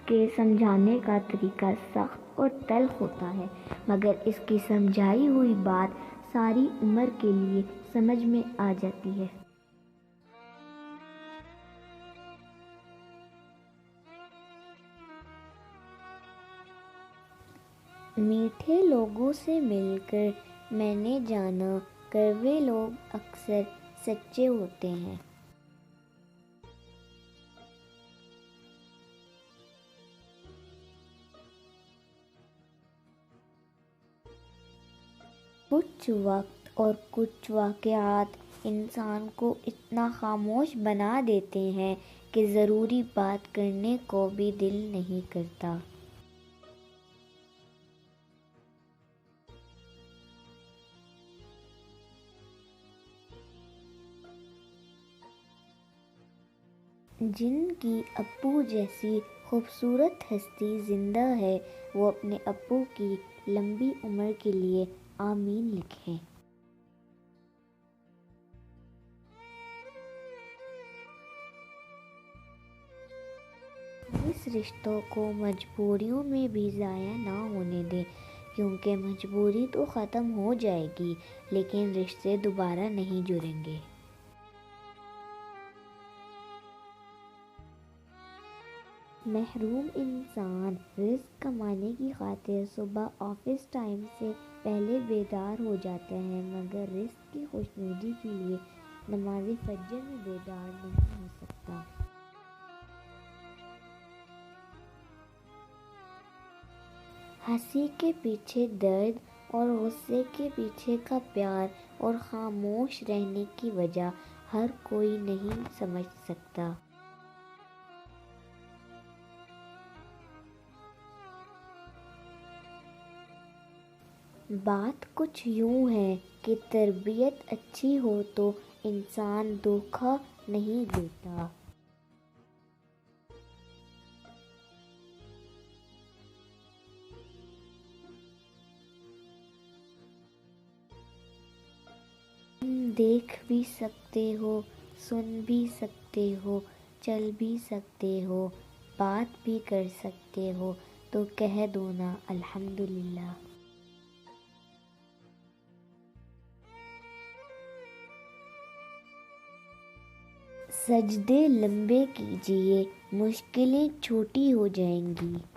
کے سمجھانے کا طریقہ سخت اور تلخ ہوتا ہے، مگر اس کی سمجھائی ہوئی بات ساری عمر کے لیے سمجھ میں آ جاتی ہے۔ میٹھے لوگوں سے مل کر میں نے جانا، کڑوے لوگ اکثر سچے ہوتے ہیں۔ کچھ وقت اور کچھ واقعات انسان کو اتنا خاموش بنا دیتے ہیں کہ ضروری بات کرنے کو بھی دل نہیں کرتا۔ جن کی ابو جیسی خوبصورت ہستی زندہ ہے، وہ اپنے ابو کی لمبی عمر کے لیے آمین لکھیں۔ اس رشتوں کو مجبوریوں میں بھی ضائع نہ ہونے دیں، کیونکہ مجبوری تو ختم ہو جائے گی لیکن رشتے دوبارہ نہیں جڑیں گے۔ محروم انسان رزق کمانے کی خاطر صبح آفس ٹائم سے پہلے بیدار ہو جاتا ہے، مگر رزق کی خوشنودی کے لیے نماز فجر میں بیدار نہیں ہو سکتا۔ ہنسی کے پیچھے درد اور غصے کے پیچھے کا پیار اور خاموش رہنے کی وجہ ہر کوئی نہیں سمجھ سکتا۔ بات کچھ یوں ہے کہ تربیت اچھی ہو تو انسان دھوکہ نہیں دیتا۔ تم دیکھ بھی سکتے ہو، سن بھی سکتے ہو، چل بھی سکتے ہو، بات بھی کر سکتے ہو، تو کہہ دو نا الحمدللہ۔ سجدے لمبے کیجئے، مشکلیں چھوٹی ہو جائیں گی۔